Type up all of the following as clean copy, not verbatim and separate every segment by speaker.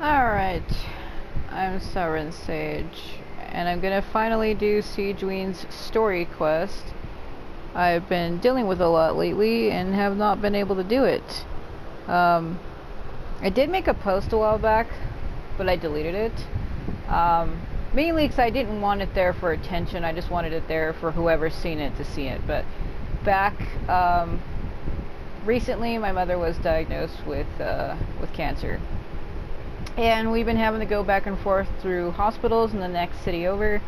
Speaker 1: Alright, I'm Sovereign Sage, and I'm gonna finally do Sigewinne's story quest. I've been dealing with a lot lately and have not been able to do it. I did make a post a while back, but I deleted it. Mainly because I didn't want it there for attention, I just wanted it there for whoever's seen it to see it. But back, recently my mother was diagnosed with cancer. And we've been having to go back and forth through hospitals in the next city over.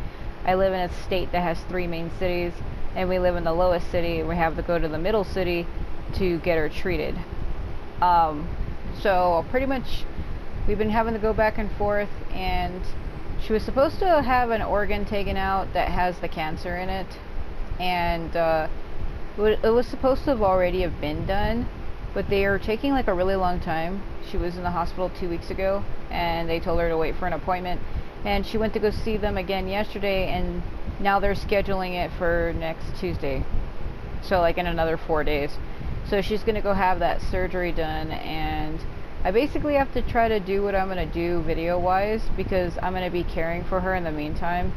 Speaker 1: I live in a state that has 3 main cities, and we live in the lowest city, and we have to go to the middle city to get her treated. So pretty much we've been having to go back and forth, and she was supposed to have an organ taken out that has the cancer in it, and it was supposed to have already have been done, but they are taking like a really long time. She was in the hospital 2 weeks ago, and they told her to wait for an appointment, and she went to go see them again yesterday, and now they're scheduling it for next Tuesday, so like in another 4 days. So she's gonna go have that surgery done, and I basically have to try to do what I'm gonna do video wise, because I'm gonna be caring for her in the meantime,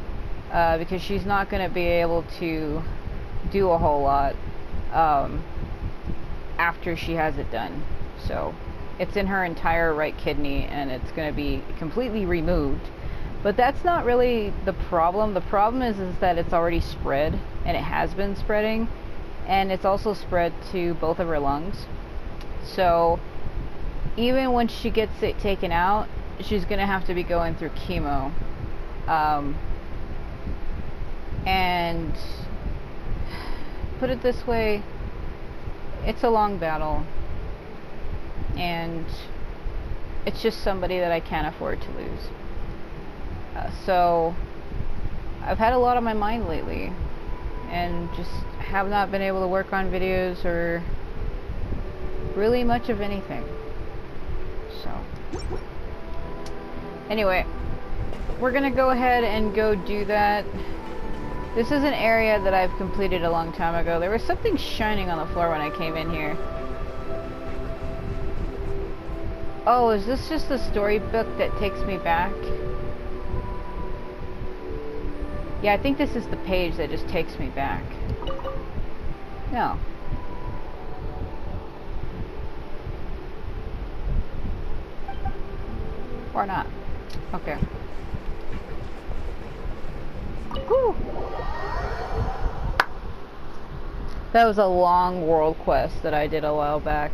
Speaker 1: because she's not gonna be able to do a whole lot after she has it done. So it's in her entire right kidney, and it's going to be completely removed. But that's not really the problem. The problem is that it's already spread, and it has been spreading, and it's also spread to both of her lungs. So even when she gets it taken out, she's going to have to be going through chemo. And put it this way, it's a long battle, and it's just somebody that I can't afford to lose. So I've had a lot on my mind lately, and just have not been able to work on videos or really much of anything. So anyway, we're gonna go ahead and go do that. This is an area that I've completed a long time ago. There was something shining on the floor when I came in here. Oh, is this just the storybook that takes me back? Yeah, I think this is the page that just takes me back. No. Or not. Okay. Whew. That was a long world quest that I did a while back.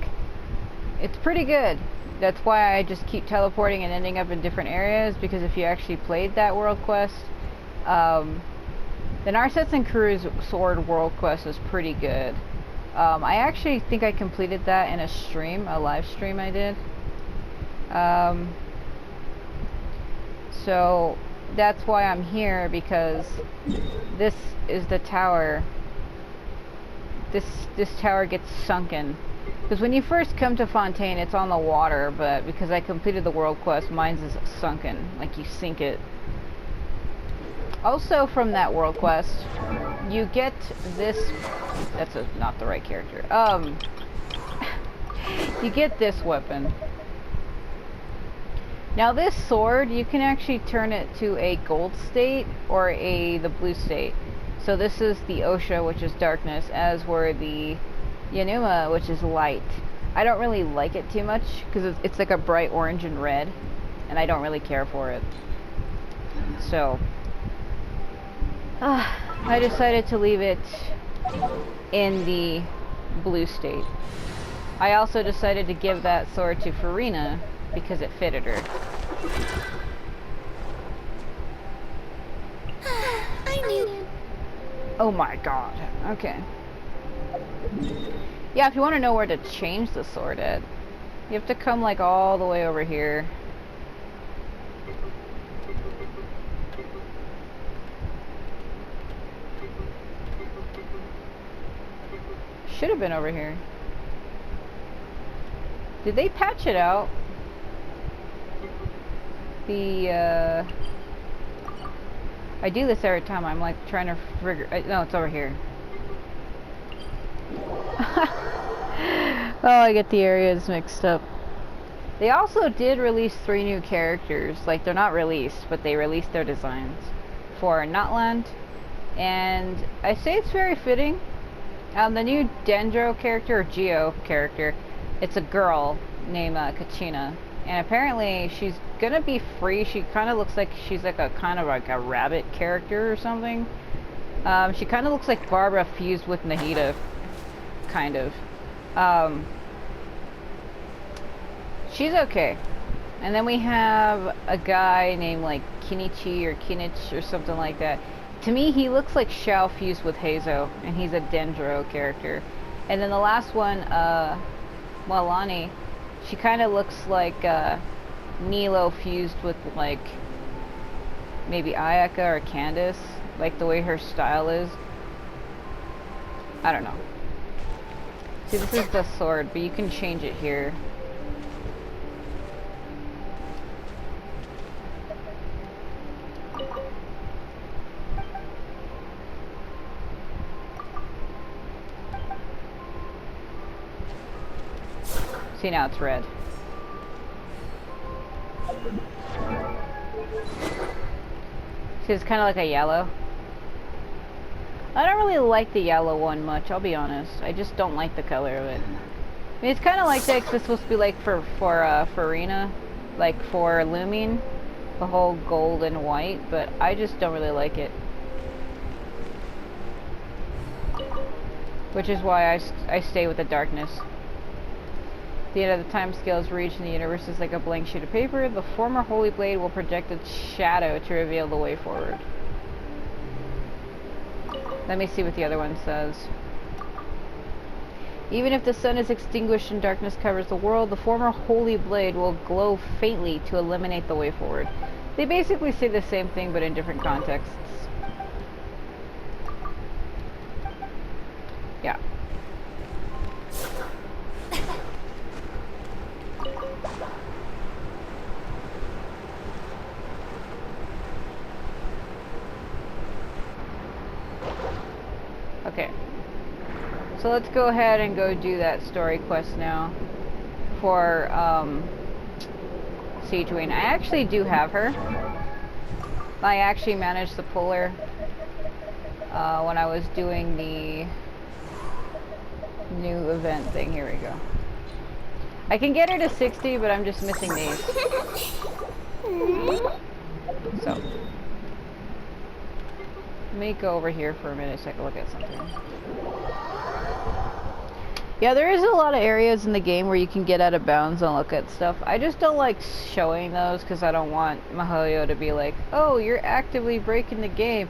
Speaker 1: It's pretty good. That's why I just keep teleporting and ending up in different areas, because if you actually played that world quest, the Narsetts and Crew's Sword world quest was pretty good. I actually think I completed that in a stream, a live stream I did. So that's why I'm here, because this is the tower. This tower gets sunken. Because when you first come to Fontaine, it's on the water, but because I completed the world quest, mine's is sunken. Like, you sink it. Also, from that world quest, you get this... That's not the right character. You get this weapon. Now, this sword, you can actually turn it to a gold state or the blue state. So this is the Osha, which is darkness, as were the Yanuma, which is light. I don't really like it too much, because it's like a bright orange and red, and I don't really care for it. So, I decided to leave it in the blue state. I also decided to give that sword to Farina, because it fitted her.
Speaker 2: I knew.
Speaker 1: Oh my god. Okay. Yeah, if you want to know where to change the sword at, you have to come like all the way over here. Should have been over here. Did they patch it out? I do this every time. I'm like trying to figure. No, it's over here. Oh, I get the areas mixed up. They also did release 3 new characters. Like, they're not released, but they released their designs for Notland. And I say it's very fitting. The new Dendro character, or Geo character, it's a girl named Kachina. And apparently she's gonna be free. She kind of looks like she's like a kind of like a rabbit character or something. She kind of looks like Barbara fused with Nahida, kind of. She's okay. And then we have a guy named like Kinichi or Kinich or something like that. To me, he looks like Xiao fused with Heizo, and he's a Dendro character. And then the last one, Walani, she kind of looks like Nilo fused with like maybe Ayaka or Candace, like the way her style is. I don't know. See, this is the sword, but you can change it here. See, now it's red. See, it's kind of like a yellow. I don't really like the yellow one much, I'll be honest. I just don't like the color of it. I mean, it's kind of like that because it's supposed to be like for Arena, like for Lumine, the whole gold and white, but I just don't really like it. Which is why I stay with the darkness. The end of the time scale is reached and the universe is like a blank sheet of paper. The former Holy Blade will project its shadow to reveal the way forward. Let me see what the other one says. Even if the sun is extinguished and darkness covers the world, the former Holy Blade will glow faintly to illuminate the way forward. They basically say the same thing but in different contexts. Yeah. Okay. So let's go ahead and go do that story quest now for Sigewinne. I actually do have her. I actually managed to pull her when I was doing the new event thing. Here we go. I can get her to 60, but I'm just missing these. So let me go over here for a minute so I can look at something. Yeah, there is a lot of areas in the game where you can get out of bounds and look at stuff. I just don't like showing those because I don't want Mihoyo to be like, oh, you're actively breaking the game,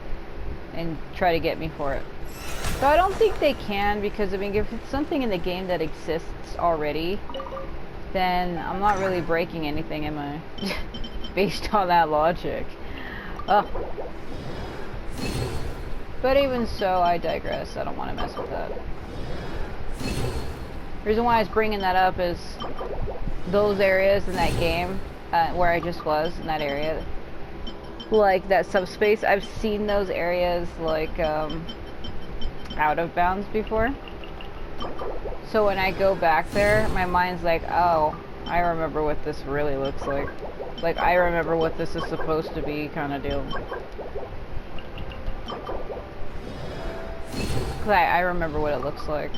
Speaker 1: and try to get me for it. So I don't think they can, because I mean, if it's something in the game that exists already, then I'm not really breaking anything, am I? Based on that logic. Ugh. But even so, I digress. I don't want to mess with that. The reason why I was bringing that up is those areas in that game, where I just was, in that area, like that subspace, I've seen those areas, like, out of bounds before. So when I go back there, my mind's like, oh, I remember what this really looks like. Like, I remember what this is supposed to be, kind of deal. Cause I remember what it looks like.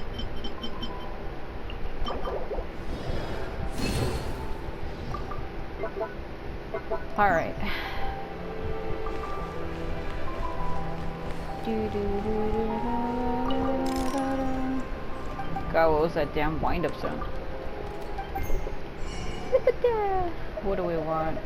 Speaker 1: Alright. God, what was that damn wind-up sound? What do we want?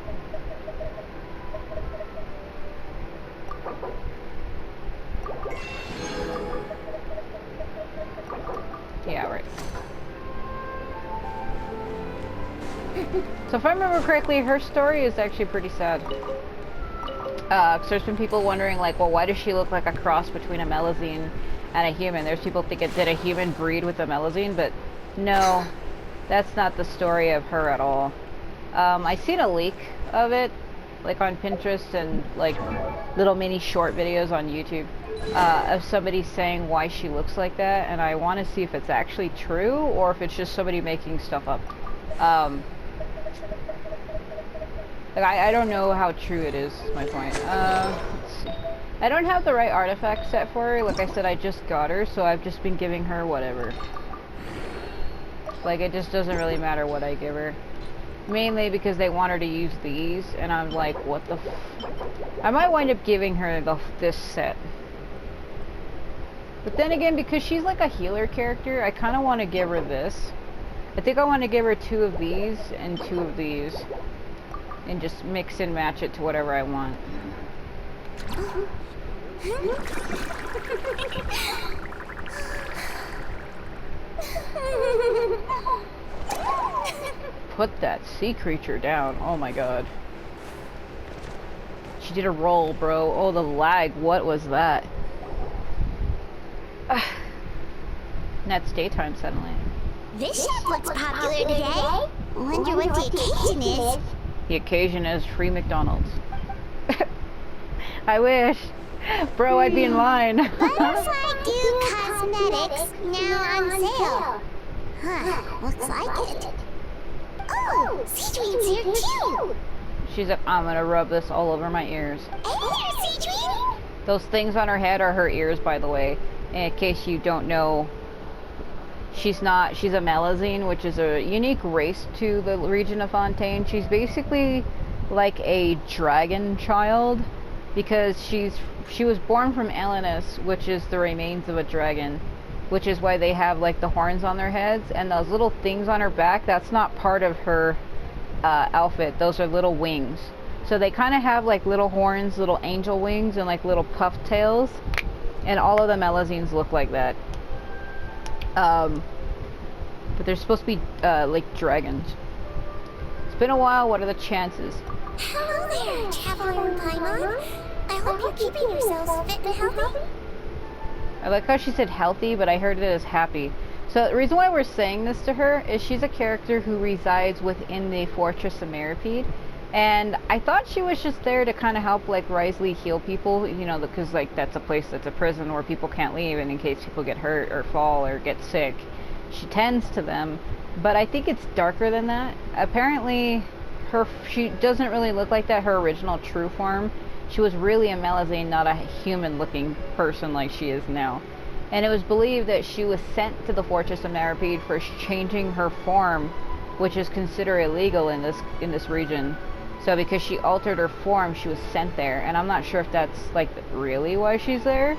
Speaker 1: Yeah, right. So if I remember correctly, her story is actually pretty sad. Cause there's been people wondering, like, well, why does she look like a cross between a Melazine and a human? There's people thinking, did a human breed with a Melazine? But no, that's not the story of her at all. I seen a leak of it, like on Pinterest and like little mini short videos on YouTube, of somebody saying why she looks like that, and I want to see if it's actually true or if it's just somebody making stuff up. Like, I don't know how true it is my point. Let's see. I don't have the right artifact set for her. Like I said, I just got her, so I've just been giving her whatever. Like, it just doesn't really matter what I give her. Mainly because they want her to use these, and I'm like, what the f... I might wind up giving her this set. But then again, because she's like a healer character, I kind of want to give her this. I think I want to give her 2 of these and 2 of these. And just mix and match it to whatever I want. Put that sea creature down. Oh my god. She did a roll, bro. Oh, the lag. What was that? And that's daytime suddenly.
Speaker 2: This ship looks popular today. Wonder what the occasion is.
Speaker 1: The occasion is free McDonald's. I wish. Bro, I'd be in line.
Speaker 2: Butterfly Dew Cosmetics now on sale. Huh, looks like it. Oh, Sigewinne's here too.
Speaker 1: She's like, I'm gonna rub this all over my ears.
Speaker 2: Hey there, Sigewinne.
Speaker 1: Those things on her head are her ears, by the way. In case you don't know, she's a Melazine, which is a unique race to the region of Fontaine. She's basically like a dragon child, because she was born from Elenus, which is the remains of a dragon, which is why they have like the horns on their heads, and those little things on her back, that's not part of her outfit. Those are little wings. So they kind of have like little horns, little angel wings, and like little puff tails, and all of the Melazines look like that. But they're supposed to be like dragons. It's been a while. What are the chances?
Speaker 2: Hello there, Traveler and Paimon. I hope you're keeping yourselves fit and healthy.
Speaker 1: I like how she said healthy, but I heard it as happy. So the reason why we're saying this to her is she's a character who resides within the Fortress of Meripede. And I thought she was just there to kind of help, like, Risley heal people, you know, because, like, that's a place that's a prison where people can't leave, and in case people get hurt or fall or get sick, she tends to them. But I think it's darker than that. Apparently, she doesn't really look like that, her original true form. She was really a Melazine, not a human-looking person like she is now. And it was believed that she was sent to the Fortress of Meripede for changing her form, which is considered illegal in this region. So because she altered her form, she was sent there. And I'm not sure if that's, like, really why she's there.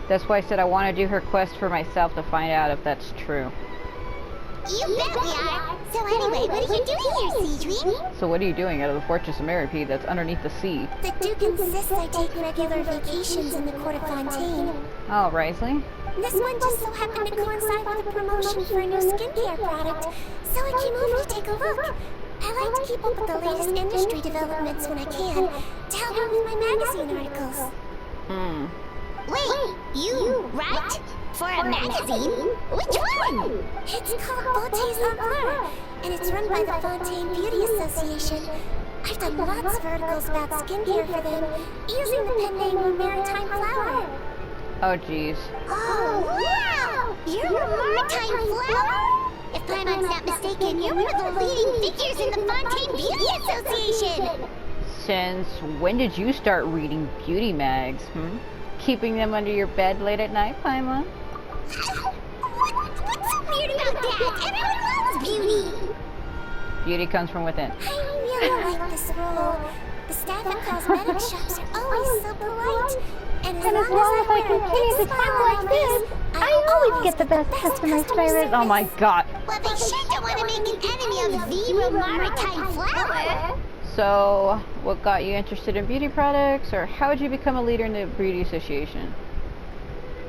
Speaker 1: That's why I said I want to do her quest for myself to find out if that's true.
Speaker 2: You bet we are. So anyway, what are you doing here, Sigewinne?
Speaker 1: So what are you doing out of the Fortress of Meripede that's underneath the sea?
Speaker 2: The Duke insists I take regular vacations in the court of Fontaine.
Speaker 1: Oh, Risley?
Speaker 2: This one just so happened to coincide with a promotion for a new skincare product, so I came over to take a look. I like to keep up with the latest industry developments when I can, to help out with my magazine articles. Wait, you write? For a magazine? Which one? It's called Beautés en Fleur, and it's run by the Fontaine Beauty Association. I've done lots of articles about skincare for them, using the pen name Maritime Flower.
Speaker 1: Oh, jeez.
Speaker 2: Oh, wow! You're a Maritime Flower? If Paimon's not mistaken, you're one of the leading figures in the Fontaine Beauty Association!
Speaker 1: Since when did you start reading beauty mags, Keeping them under your bed late at night, Paimon?
Speaker 2: What's so weird about that? Everyone loves beauty!
Speaker 1: Beauty comes from within.
Speaker 2: I really like this role. The staff at cosmetic shops are always so polite. And as long as I continue to talk like this, I always get the best customer service.
Speaker 1: Oh my god.
Speaker 2: Well, they sure don't want to make an enemy of the Maritime Flower.
Speaker 1: So, what got you interested in beauty products, or how did you become a leader in the beauty association?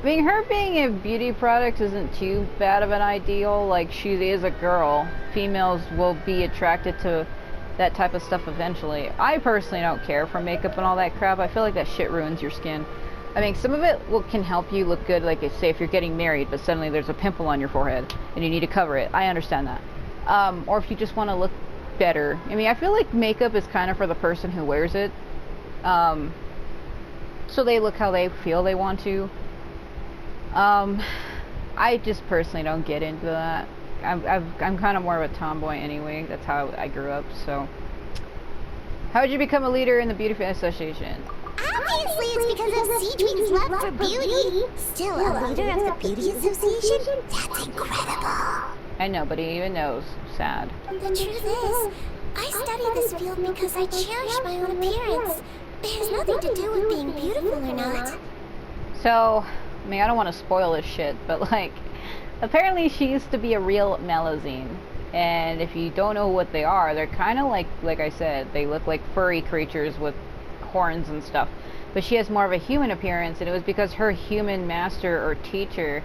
Speaker 1: I mean, her being in beauty products isn't too bad of an ideal. Like, she is a girl. Females will be attracted to that type of stuff eventually. I personally don't care for makeup and all that crap. I feel like that shit ruins your skin. I mean, some of it can help you look good, like say if you're getting married, but suddenly there's a pimple on your forehead and you need to cover it. I understand that. Or if you just want to look better. I mean, I feel like makeup is kind of for the person who wears it. So they look how they feel they want to. I just personally don't get into that. I'm kind of more of a tomboy anyway. That's how I grew up, so How'd you become a leader in the Beauty Fan Association?
Speaker 2: Obviously, it's because of Sigewinne's love for beauty. Still, a leader of the Beauty Association? That's incredible.
Speaker 1: And nobody even knows. Sad.
Speaker 2: The truth is, I study this field because I cherish my own appearance. It has nothing to do with being beautiful or not.
Speaker 1: So, I mean, I don't want to spoil this shit, but like, apparently she used to be a real Melusine. And if you don't know what they are, they're kind of like I said, they look like furry creatures with horns and stuff. But she has more of a human appearance, and it was because her human master or teacher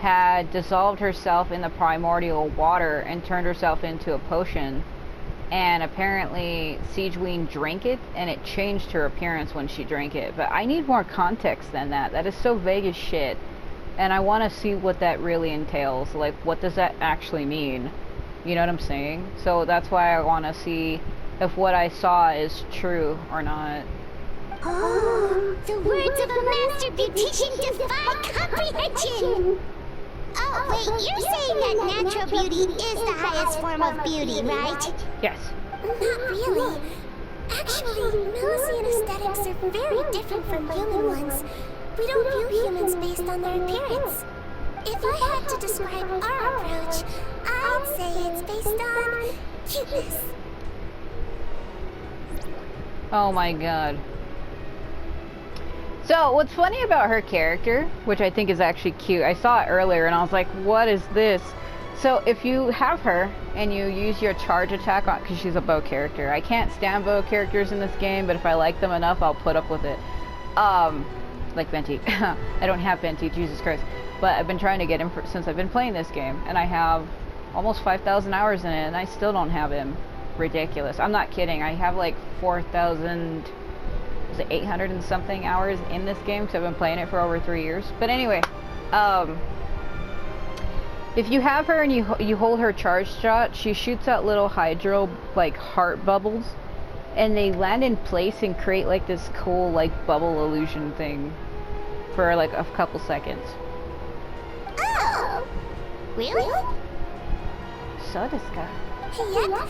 Speaker 1: had dissolved herself in the primordial water and turned herself into a potion. And apparently Sigewinne drank it, and it changed her appearance when she drank it. But I need more context than that. That is so vague as shit. And I want to see what that really entails. Like, what does that actually mean? You know what I'm saying? So that's why I want to see if what I saw is true or not.
Speaker 2: Oh, the words of a master beautician defy comprehension! Oh, wait, you're saying that natural beauty is the highest form of beauty, right?
Speaker 1: Yes.
Speaker 2: Not really. Actually, Melusine aesthetics are very different from human ones. We don't view humans based on their appearance. If I had to describe our approach, I'd say it's based on cuteness.
Speaker 1: Oh my god. So, what's funny about her character, which I think is actually cute, I saw it earlier and I was like, what is this? So, if you have her and you use your charge attack on, because she's a bow character. I can't stand bow characters in this game, but if I like them enough, I'll put up with it. Like Venti. I don't have Venti, Jesus Christ. But I've been trying to get him since I've been playing this game, and I have almost 5,000 hours in it, and I still don't have him. Ridiculous. I'm not kidding. I have like 4,000... is it 800 and something hours in this game because I've been playing it for over 3 years. But anyway, if you have her and you hold her charge shot, she shoots out little hydro like heart bubbles, and they land in place and create like this cool like bubble illusion thing for like a couple seconds.
Speaker 2: Oh, really?
Speaker 1: So this guy.
Speaker 2: Yep.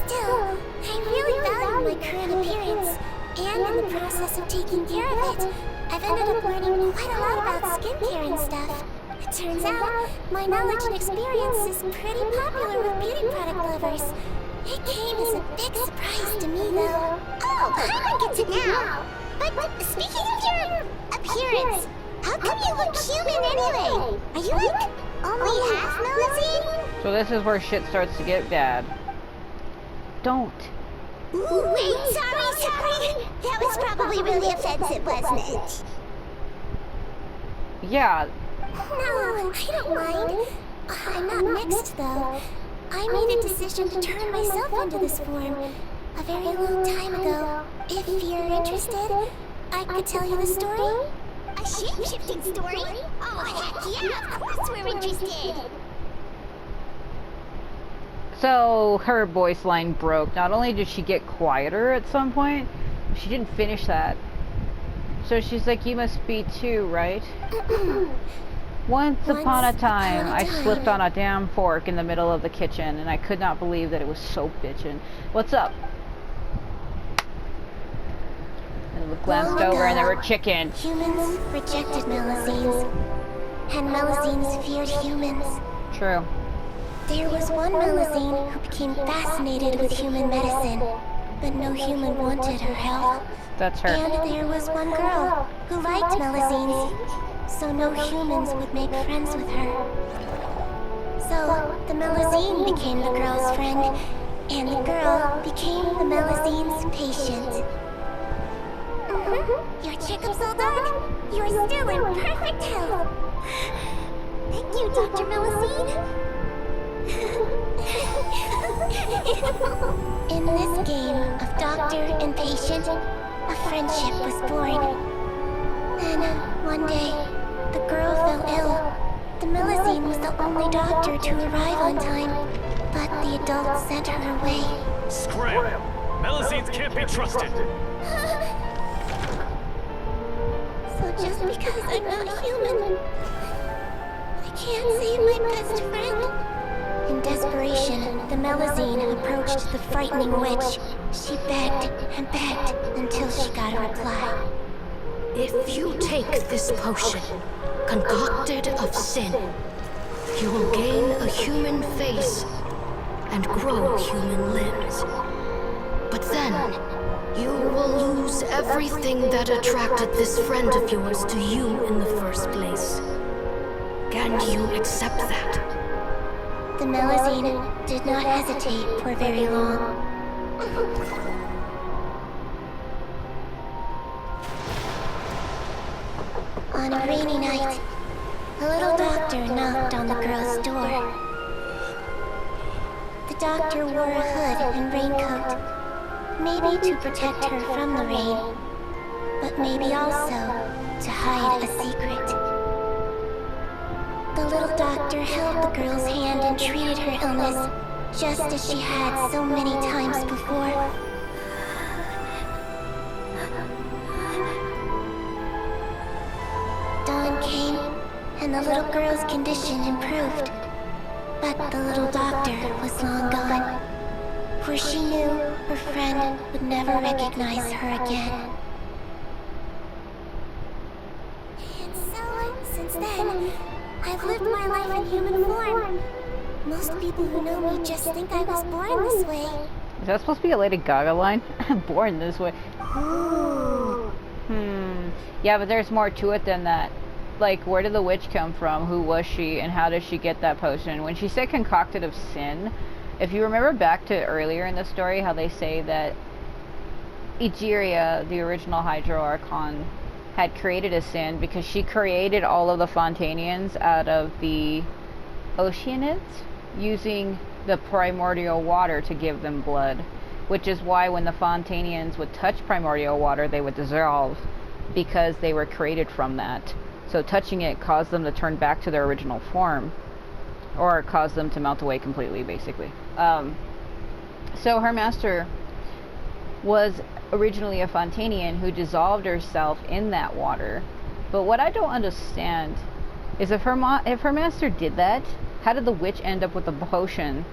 Speaker 2: Still, I really value my current appearance. And in the process of taking care of it, I've ended up learning quite a lot about skincare and stuff. It turns out, my knowledge and experience is pretty popular with beauty product lovers. It came as a big surprise to me, though. Oh, I get it now. But speaking of your appearance, how come you look human anyway? Are you like only half Melusine?
Speaker 1: So this is where shit starts to get bad. Don't.
Speaker 2: Ooh, wait, sorry. That was probably really offensive, wasn't it?
Speaker 1: Yeah.
Speaker 2: No, I don't mind. I'm not mixed, though. I made a decision to turn myself into this form a very long time ago. If you're interested, I could tell you the story. A shape-shifting story? Oh, heck yeah, of course we're interested.
Speaker 1: So her voice line broke. Not only did she get quieter at some point, she didn't finish that. So she's like, you must be too, right? Once upon a time, I slipped on a damn fork in the middle of the kitchen, and I could not believe that it was so bitchin'. What's up? And we glanced over and there were chickens.
Speaker 2: Humans rejected Melusines, and Melusines feared humans.
Speaker 1: True.
Speaker 2: There was one Melusine who became fascinated with human medicine, but no human wanted her help.
Speaker 1: That's her.
Speaker 2: And there was one girl who liked Melusines, so no humans would make friends with her. So the Melusine became the girl's friend, and the girl became the Melusine's patient. Your checkups all done? You're still in perfect health. Thank you, Dr. Melusine. In this game of doctor and patient, a friendship was born. Then, one day, the girl fell ill. The Melusine was the only doctor to arrive on time, but the adults sent her away.
Speaker 3: Scram! Melusines can't be trusted!
Speaker 2: So just because I'm not human, I can't save my best friend. In desperation, the Melusine approached the frightening witch, She begged and begged until she got a reply.
Speaker 4: If you take this potion, concocted of sin, you will gain a human face and grow human limbs. But then, you will lose everything that attracted this friend of yours to you in the first place. Can you accept that?
Speaker 2: The Melusine did not hesitate for very long. On a rainy night, a little doctor knocked on the girl's door. The doctor wore a hood and raincoat, maybe to protect her from the rain, but maybe also to hide a secret. The little doctor held the girl's hand and treated her illness, just as she had so many times before. Dawn came, and the little girl's condition improved. But the little doctor was long gone, for she knew her friend would never recognize her again. And so, since then, I've lived my life in human form. Most people who know me just think I was born this way.
Speaker 1: Is that supposed to be a Lady Gaga line? Born this way.
Speaker 2: Ooh.
Speaker 1: Yeah, but there's more to it than that. Like, where did the witch come from? Who was she? And how did she get that potion? When she said concocted of sin, if you remember back to earlier in the story, how they say that Egeria, the original Hydro Archon, had created a sin because she created all of the Fontanians out of the Oceanids, using the primordial water to give them blood, which is why when the Fontanians would touch primordial water, they would dissolve, because they were created from that. So touching it caused them to turn back to their original form, or caused them to melt away completely, basically. So her master was originally a Fontanian who dissolved herself in that water. But what I don't understand is if her master did that, how did the witch end up with the potion,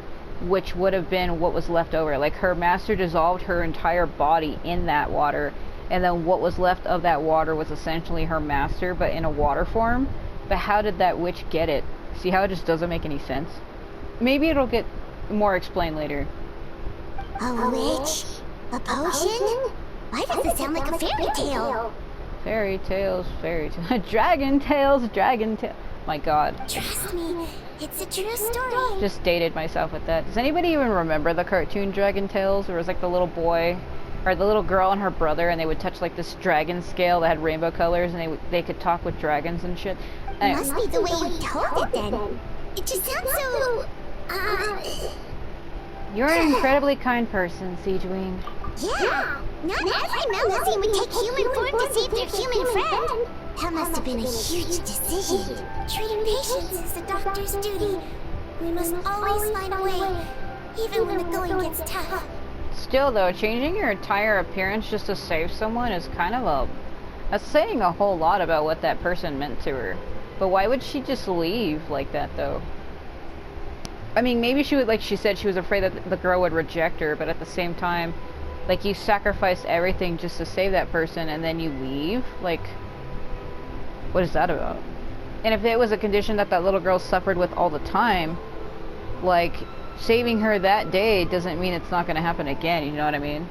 Speaker 1: which would have been what was left over? Like, her master dissolved her entire body in that water, and then what was left of that water was essentially her master, but in a water form. But how did that witch get it? See how it just doesn't make any sense? Maybe it'll get more explained later.
Speaker 2: A witch? A potion? Why does it sound like a fairy tale?
Speaker 1: Fairy tales, fairy tales. Dragon tales, dragon tales. My god.
Speaker 2: Trust me, it's a true story.
Speaker 1: Just dated myself with that. Does anybody even remember the cartoon Dragon Tales? Where it was like the little boy, or the little girl and her brother, and they would touch like this dragon scale that had rainbow colors, and they could talk with dragons and shit. Anyway.
Speaker 2: Must be the way you told it then. It just sounds so...
Speaker 1: You're an incredibly kind person, Sigewinne.
Speaker 2: Yeah, not every Melusine would take human form to save their human friend. That must have been a huge decision. Treating patients is the doctor's duty. We must always find a way, even when the going gets tough.
Speaker 1: Still though, changing your entire appearance just to save someone is kind of that's saying a whole lot about what that person meant to her. But why would she just leave like that though? I mean, maybe she would, like she said, she was afraid that the girl would reject her, but at the same time, like, you sacrificed everything just to save that person and then you leave? Like, what is that about? And if it was a condition that that little girl suffered with all the time, like, saving her that day doesn't mean it's not going to happen again, you know what I mean?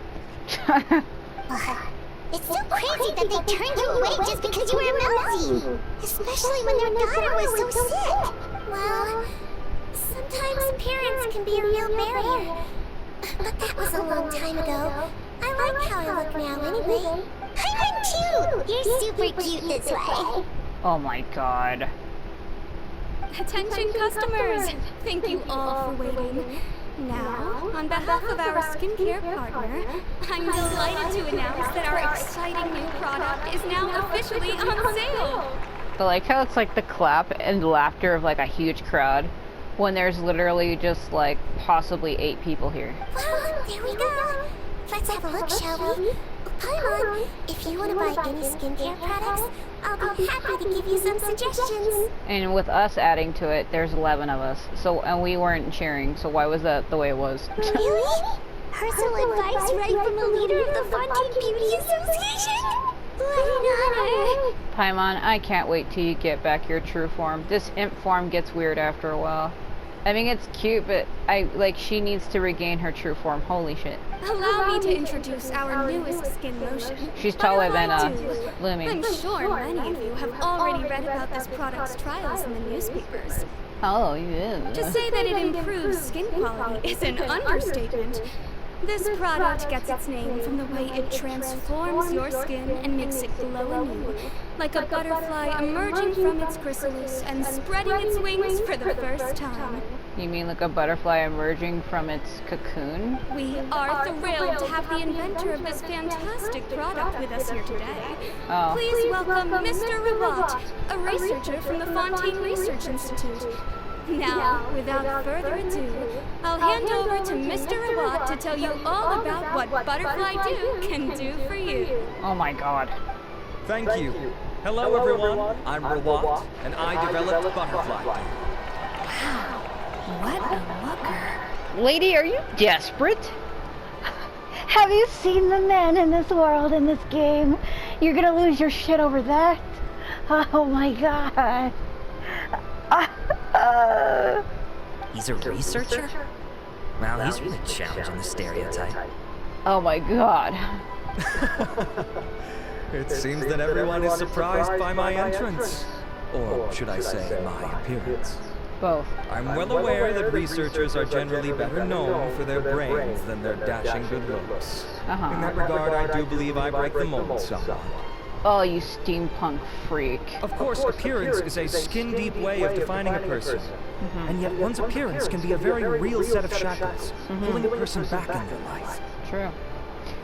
Speaker 2: It's so crazy that they turned you away just because you were a Melusine, especially when their daughter was so sick. Well, sometimes appearance can be a real barrier, but that was a long time ago. I like how I look now anyway. I would too! You're super cute this way.
Speaker 1: Oh my god.
Speaker 5: Attention customers! Thank you all for waiting. Now, on behalf of our skincare partner, I'm delighted to announce that our exciting new product is now officially on sale!
Speaker 1: I like how it's like the clap and laughter of like a huge crowd when there's literally just like possibly 8 people here.
Speaker 2: Well, there we go. Let's have a look, shall we? Paimon, if you want to buy any skincare products, I'll be happy to give you some suggestions.
Speaker 1: And with us adding to it, there's 11 of us. So, and we weren't cheering, so why was that the way it was?
Speaker 2: Really? Personal advice right from the leader of the Fontaine Beauty Association? What an honor!
Speaker 1: Paimon, I can't wait till you get back your true form. This imp form gets weird after a while. I mean, it's cute, but she needs to regain her true form. Holy shit.
Speaker 5: Allow me to introduce our newest skin lotion.
Speaker 1: She's taller than,
Speaker 5: Butterfly
Speaker 1: Lumi.
Speaker 5: I'm sure many of you have already read about this product's trials in the newspapers.
Speaker 1: Oh, yeah.
Speaker 5: To say that it improves skin quality is an understatement. This product gets its name from the way it transforms your skin and makes it glow anew, like a butterfly emerging from its chrysalis and spreading its wings for the first time.
Speaker 1: You mean like a butterfly emerging from its cocoon?
Speaker 5: We are thrilled to have the inventor of this fantastic product with us here today.
Speaker 1: Oh.
Speaker 5: Please welcome Mr. Rawat, a researcher from the Fontaine Research Institute. Now, without further ado, I'll hand over to Mr. Rawat to tell you all about what Butterfly Dew can do for you.
Speaker 1: Oh my god.
Speaker 3: Thank you. Hello, everyone. I'm Rawat, and I developed Butterfly Dew.
Speaker 4: What a looker.
Speaker 1: Lady, are you desperate?
Speaker 6: Have you seen the men in this world, in this game? You're gonna lose your shit over that? Oh my god.
Speaker 7: He's a researcher? Well, he's really challenging the stereotype.
Speaker 1: Oh my god.
Speaker 3: It seems that everyone is surprised by my entrance. Or should I say, my appearance.
Speaker 1: Both.
Speaker 3: I'm well aware that researchers are generally better known for their brains than their dashing good looks. In that regard, I do believe I break the mold somewhat.
Speaker 1: Oh, you steampunk freak.
Speaker 3: Of course, appearance is a skin-deep way of defining a person. And yet one's appearance can be a very real set of shackles, holding a person back in their life.
Speaker 1: True.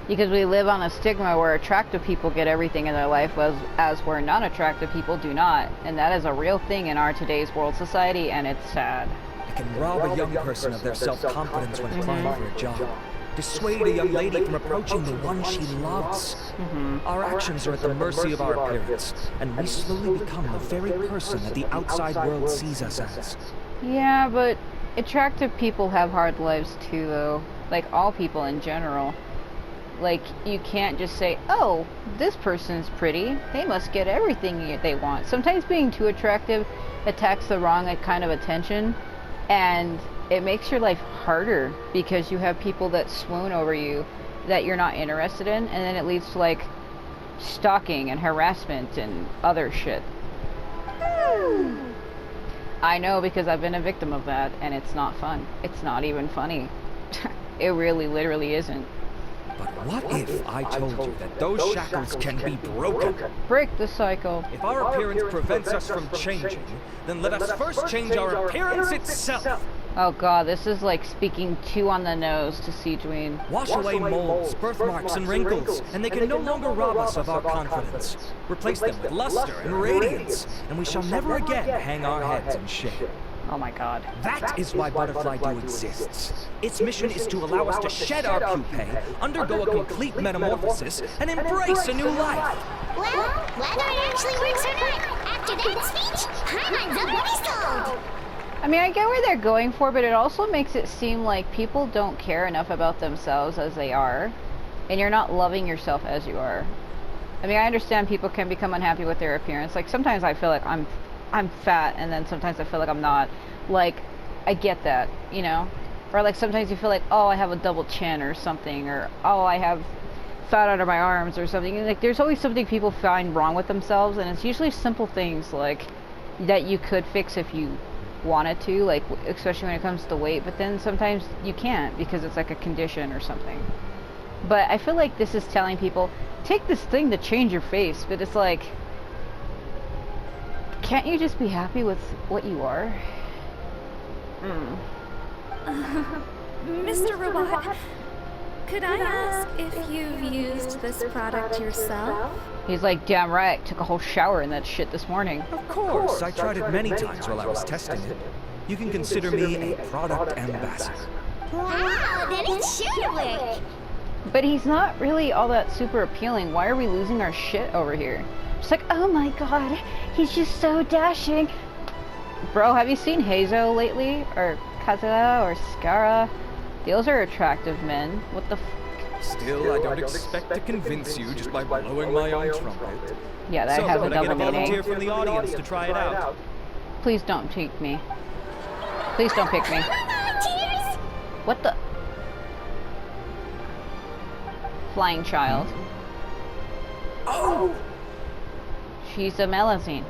Speaker 1: Because we live on a stigma where attractive people get everything in their life, as where non-attractive people do not. And that is a real thing in our today's world society, and it's sad.
Speaker 3: It can rob a young person of their self-confidence when applying for a job. Dissuade a young lady from approaching the one she loves. Our actions are at the mercy of our appearance, and we slowly become the very person that the outside world sees us as.
Speaker 1: Yeah, but attractive people have hard lives too, though. Like all people in general. Like, you can't just say, oh, this person's pretty, they must get everything they want. Sometimes being too attractive attacks the wrong kind of attention, and it makes your life harder because you have people that swoon over you that you're not interested in, and then it leads to like stalking and harassment and other shit. I know, because I've been a victim of that, and it's not fun. It's not even funny. It really literally isn't.
Speaker 3: But what if I told you that those shackles can be broken?
Speaker 1: Break the cycle.
Speaker 3: If our appearance prevents us from changing, then let us first change our appearance itself.
Speaker 1: Oh god, this is like speaking too on the nose to Sigewinne.
Speaker 3: Wash away moles, birthmarks, and wrinkles, and they can no longer rob us of our confidence. Replace them with luster and radiance, and we shall never again hang our heads in shame.
Speaker 1: Oh my god.
Speaker 3: That is why Butterfly Dew exists. Its mission is to allow us to shed our pupae, undergo a complete metamorphosis, and embrace a new life.
Speaker 2: Well, whether it actually works or not, after that speech, Paimon's already sold.
Speaker 1: I mean, I get where they're going for, but it also makes it seem like people don't care enough about themselves as they are, and you're not loving yourself as you are. I mean, I understand people can become unhappy with their appearance. Like, sometimes I feel like I'm fat, and then sometimes I feel like I'm not. Like, I get that, you know? Or like sometimes you feel like, oh, I have a double chin or something, or oh, I have fat under my arms or something. Like, there's always something people find wrong with themselves, and it's usually simple things like that you could fix if you wanted to, like especially when it comes to weight, but then sometimes you can't because it's like a condition or something. But I feel like this is telling people, take this thing to change your face, but it's like, can't you just be happy with what you are?
Speaker 5: Mr. Rawat, could I ask if you've used this product yourself?
Speaker 1: He's like, damn right, took a whole shower in that shit this morning.
Speaker 3: Of course, I tried it many times while I was testing it. You can consider me a product ambassador.
Speaker 2: Wow, then it should work.
Speaker 1: But he's not really all that super appealing. Why are we losing our shit over here? Just like, oh my god, he's just so dashing. Bro, have you seen Hazo lately? Or Kazuha or Skara? Those are attractive men. What the f...
Speaker 3: Still, I don't expect to convince you just by blowing my own trumpet.
Speaker 1: Yeah, that
Speaker 3: So,
Speaker 1: has a
Speaker 3: can I get
Speaker 1: double
Speaker 3: a volunteer
Speaker 1: meaning.
Speaker 3: from the audience to try it out?
Speaker 1: Please don't take me. Please don't pick me.
Speaker 2: Volunteers?
Speaker 1: What the... Flying child.
Speaker 3: Oh!
Speaker 1: She's a Melusine.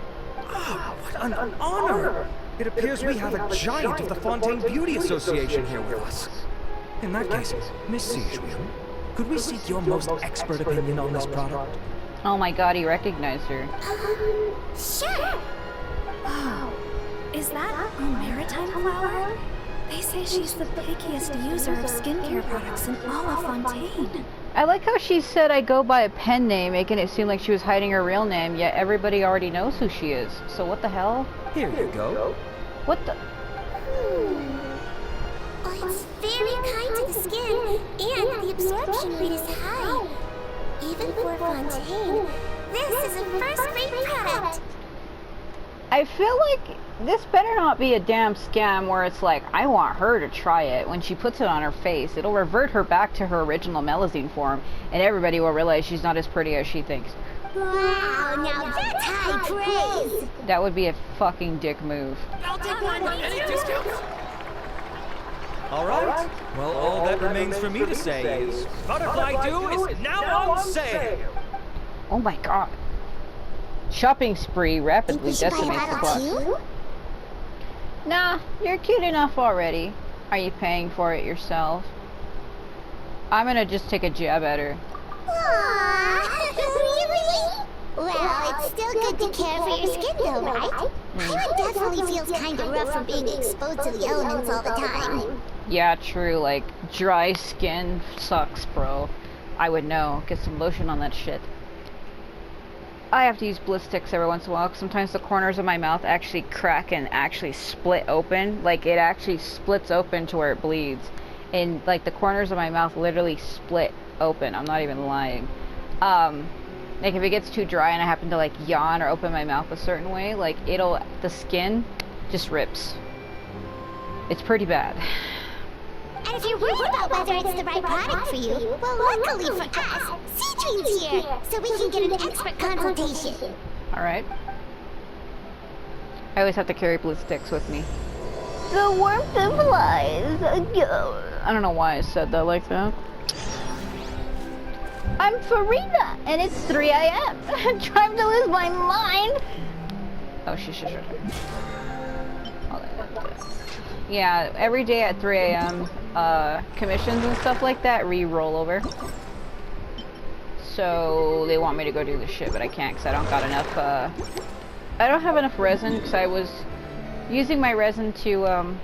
Speaker 3: Ah, what an honor! It appears we have a giant of the Fontaine Beauty Association here with us. In that case, Miss Sigewinne, could we seek your most expert opinion on this product?
Speaker 1: Oh my god, he recognized her.
Speaker 2: Sure.
Speaker 5: Oh, is that a maritime flower? They say she's the pickiest user of skincare products in all of Fontaine.
Speaker 1: I like how she said I go by a pen name, making it seem like she was hiding her real name, yet everybody already knows who she is. So what the hell?
Speaker 3: Here you go.
Speaker 1: What the...
Speaker 2: Oh, it's very kind to the skin, and the absorption rate is high. Even for Fontaine, this is a first-rate product.
Speaker 1: I feel like this better not be a damn scam where it's like, I want her to try it. When she puts it on her face, it'll revert her back to her original Melusine form, and everybody will realize she's not as pretty as she thinks.
Speaker 2: Wow, now that's high praise.
Speaker 1: That would be a fucking dick move.
Speaker 7: I'll take one. Any discounts?
Speaker 3: All right. Well, all that remains for me to say is,
Speaker 7: Butterfly Dew is now on sale.
Speaker 1: Oh my god. Shopping spree
Speaker 2: Think
Speaker 1: rapidly
Speaker 2: we should buy a
Speaker 1: decimates the
Speaker 2: bottle
Speaker 1: plot.
Speaker 2: too?
Speaker 1: Nah, you're cute enough already. Are you paying for it yourself? I'm gonna just take a jab at her.
Speaker 2: Aww, really? Well, it's still good to care for your skin though, right? Mine definitely feels kinda rough from being exposed to the elements all the time.
Speaker 1: Yeah, true, like, dry skin sucks, bro. I would know. Get some lotion on that shit. I have to use bliss sticks every once in a while, because sometimes the corners of my mouth actually crack and actually split open. Like, it actually splits open to where it bleeds. And, like, the corners of my mouth literally split open. I'm not even lying. Like, if it gets too dry and I happen to, like, yawn or open my mouth a certain way, like, the skin just rips. It's pretty bad.
Speaker 2: And if you're worried about whether it's the right product for you, well, luckily for us, Sigewinne's here, so we can get an expert consultation.
Speaker 1: Alright. I always have to carry blue sticks with me.
Speaker 6: The warmth of lies.
Speaker 1: I don't know why I said that like that.
Speaker 6: I'm Farina, and it's 3 a.m. I'm trying to lose my mind.
Speaker 1: Oh, shit. Yeah, every day at 3 a.m., commissions and stuff like that re-roll over. So they want me to go do this shit, but I can't because I don't got enough, I don't have enough resin because I was using my resin to,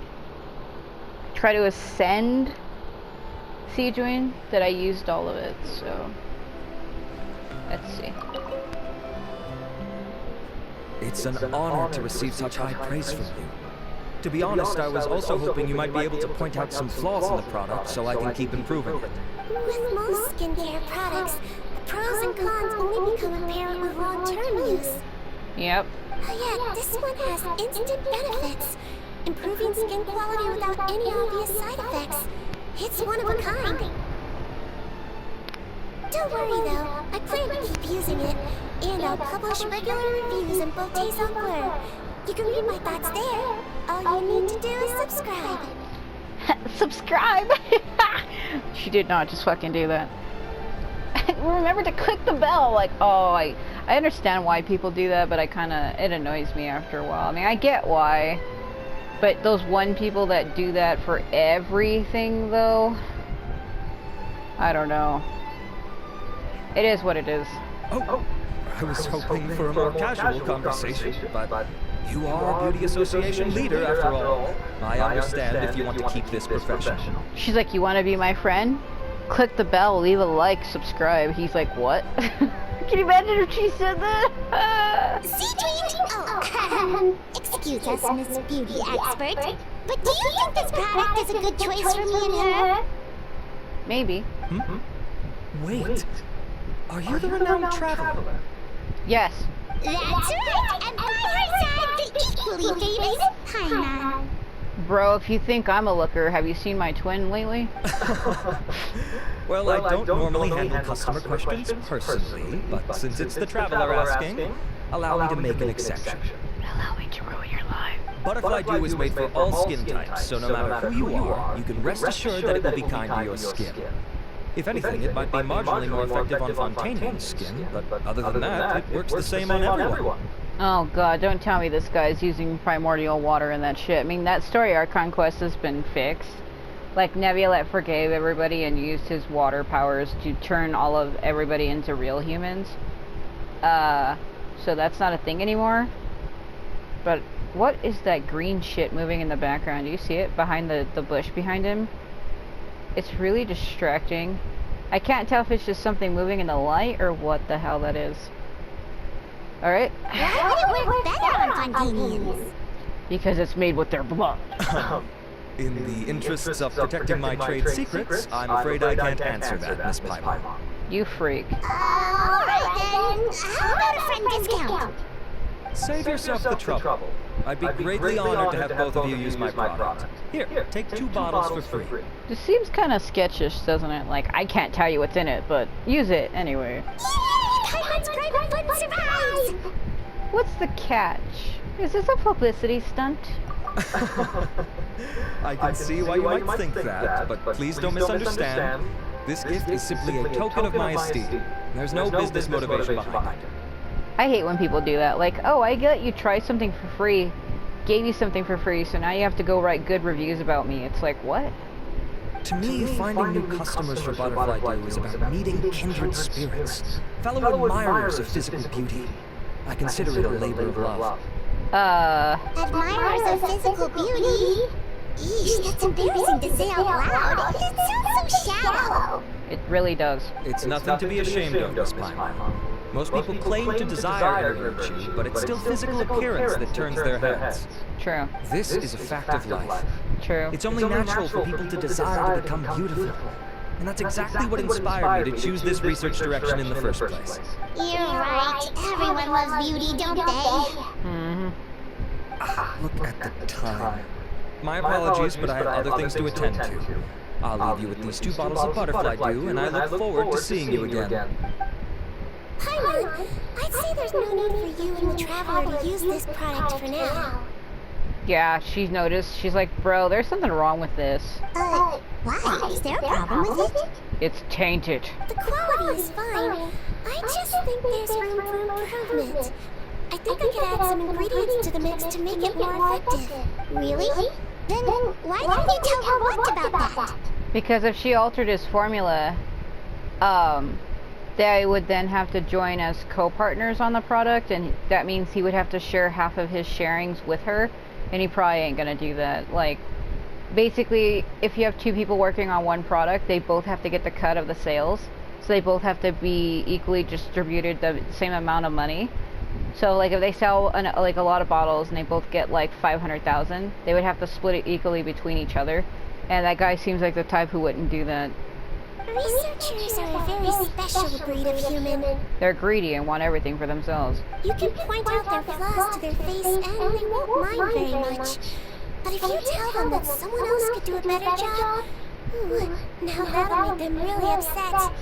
Speaker 1: try to ascend Sigewinne, that I used all of it, so let's see.
Speaker 3: it's an honor to receive such high praise from you. To be honest, I was also hoping you might be able to point out some flaws in the product so I can keep improving it.
Speaker 2: With most skincare products, the pros and cons only become apparent with long-term use.
Speaker 1: Yep.
Speaker 2: Yet, this one has instant benefits, improving skin quality without any obvious side effects. It's one of a kind. Don't worry though, I plan to keep using it, and I'll publish regular reviews in Beauté's Blur. You can read my thoughts there. All you need to do is subscribe.
Speaker 1: Subscribe! She did not just fucking do that. Remember to click the bell. Like, oh, I understand why people do that, but it annoys me after a while. I mean, I get why. But those one people that do that for everything, though, I don't know. It is what it is.
Speaker 3: Oh, I was hoping for a more casual conversation, but you are a beauty association leader after all. I understand if you want to keep this professional.
Speaker 1: She's like, you want to be my friend? Click the bell, leave a like, subscribe. He's like, what? Can you imagine if she said that?
Speaker 2: Sigewinne! Oh, excuse us, Miss Beauty Expert, but do you think this product is a good choice for me and her?
Speaker 1: Maybe.
Speaker 3: Wait, are you the renowned traveler?
Speaker 1: Yes.
Speaker 2: That's right, and by her side, the equally famous Paimon.
Speaker 1: Bro, if you think I'm a looker, have you seen my twin lately?
Speaker 3: Well, I don't normally handle customer questions personally, but since it's the traveler asking, allow me to make an exception.
Speaker 1: Allow me to ruin your life.
Speaker 3: Butterfly Dew is made for all skin types, so no matter who you are, you can rest assured that it will be kind to your skin. If anything, it might be marginally more effective on Fontanian's skin, but other than that, it works the same on everyone.
Speaker 1: Oh god, don't tell me this guy's using primordial water and that shit. I mean, that story arc conquest has been fixed. Like, Nebula forgave everybody and used his water powers to turn all of everybody into real humans. So that's not a thing anymore. But what is that green shit moving in the background? Do you see it? Behind the bush behind him? It's really distracting. I can't tell if it's just something moving in the light or what the hell that is. Alright.
Speaker 2: Why would it work better on Fontanians?
Speaker 1: Because it's made with their blood.
Speaker 3: In the interests of protecting my trade secrets, I'm afraid I can't answer that, Miss Paimon.
Speaker 1: You freak.
Speaker 2: Alright then. How about a friend discount?
Speaker 3: Save yourself the trouble. I'd be greatly honored to have both of you use my product. Here, take 2 bottles for free.
Speaker 1: This seems kind of sketchish, doesn't it? Like, I can't tell you what's in it, but use it anyway.
Speaker 2: Paimon's private fund surprise!
Speaker 1: What's the catch? Is this a publicity stunt?
Speaker 3: I can see why you might think that, but please don't misunderstand. This gift is simply a token of my esteem. There's no business motivation behind it.
Speaker 1: I hate when people do that. Like, oh, I let you try something for free, gave you something for free, so now you have to go write good reviews about me. It's like, what?
Speaker 3: To me, finding new customers for Butterfly Dew is about meeting kindred spirits, fellow admirers of physical beauty. I consider it a labor of love.
Speaker 2: Admirers of physical beauty? Eesh, that's embarrassing to say out loud. It sounds so shallow.
Speaker 1: It really does.
Speaker 3: It's nothing to be ashamed of, Miss Paimon. Most people claim to desire inner virtue, but it's still physical appearance that turns their heads.
Speaker 1: True.
Speaker 3: This is a fact of life.
Speaker 1: True.
Speaker 3: It's only natural for people to desire to become beautiful. And that's exactly what inspired me to choose this research direction in the first place.
Speaker 2: You're right. Everyone loves beauty, don't they?
Speaker 1: Mm-hmm.
Speaker 3: Look at the time. My apologies, but I have other things to attend to. I'll leave you with these 2 bottles of Butterfly Dew, and I look forward to seeing you again.
Speaker 2: Paimon, I'd say there's no need for you and the Traveler to use this product for now.
Speaker 1: Yeah, she's noticed. She's like, bro, there's something wrong with this.
Speaker 2: Why? Is there a problem with it?
Speaker 1: It's tainted.
Speaker 2: The quality is fine. I just think there's room for improvement. I think I could add some ingredients to the mix to make it more effective. Really? Then why didn't you tell her what about that?
Speaker 1: Because if she altered his formula, they would then have to join as co-partners on the product, and that means he would have to share half of his sharings with her, and he probably ain't gonna do that. Like, basically, if you have 2 people working on one product, they both have to get the cut of the sales, so they both have to be equally distributed the same amount of money. So, like, if they sell like a lot of bottles and they both get like 500,000, they would have to split it equally between each other, and that guy seems like the type who wouldn't do that.
Speaker 2: Researchers are a very special breed of human.
Speaker 1: They're greedy and want everything for themselves.
Speaker 2: You can point out their flaws to their face and they won't mind very much. But if you tell them that someone else could do a better job, now that'll make them really upset.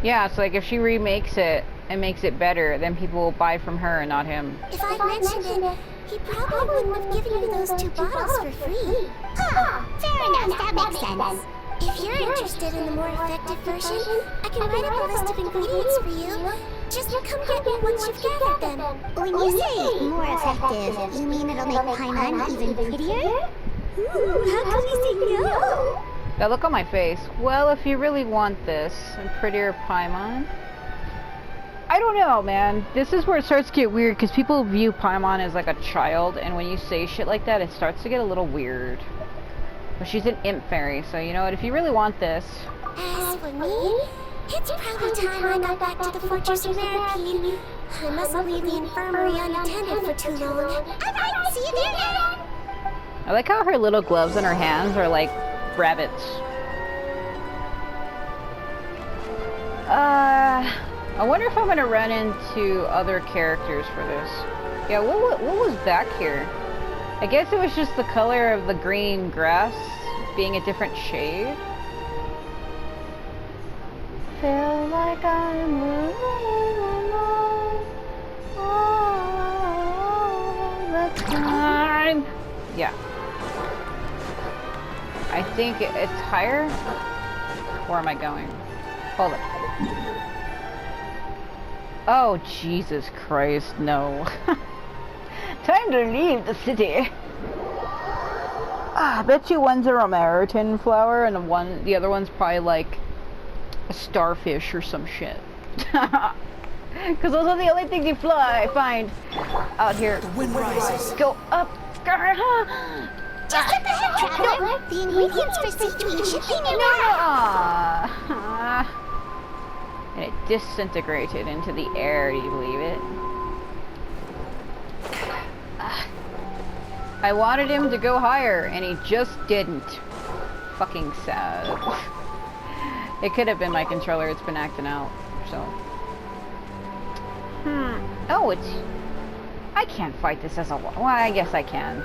Speaker 1: Yeah, it's like if she remakes it and makes it better, then people will buy from her and not him.
Speaker 2: If I'd mentioned it, he probably wouldn't have given you those 2 bottles for free. Huh, fair enough, that makes sense. If you're interested in the more effective version, I can write up a list of ingredients for you. Just come get me once you've gathered them. When you say more effective, you mean it'll make Paimon even prettier? Ooh, how can we say no?
Speaker 1: That look on my face. Well, if you really want this, and prettier Paimon. I don't know, man. This is where it starts to get weird, because people view Paimon as like a child, and when you say shit like that, it starts to get a little weird. But she's an imp fairy, so you know what, if you really want this...
Speaker 2: As for me, it's probably time I got back to the Fortress of Maripine. I mustn't leave the infirmary unattended for too long. Alright, see you there then!
Speaker 1: I like how her little gloves on her hands are like rabbits. I wonder if I'm gonna run into other characters for this. Yeah, what was back here? I guess it was just the color of the green grass being a different shade. Feel like I'm moving along all the time. Yeah. I think it's higher. Where am I going? Hold it. Oh, Jesus Christ, no. Time to leave the city. I bet you one's a Romeritan flower and the other one's probably like a starfish or some shit. Because those are the only things you find out here.
Speaker 3: The wind rises.
Speaker 1: Go up.
Speaker 2: Just what the heck, Traveler? The ingredients for Sigewinne should be nearby.
Speaker 1: And it disintegrated into the air, do you believe it? I wanted him to go higher, and he just didn't. Fucking sad. It could have been my controller, it's been acting out, so. Oh, it's... I can't fight this as a... Well, I guess I can.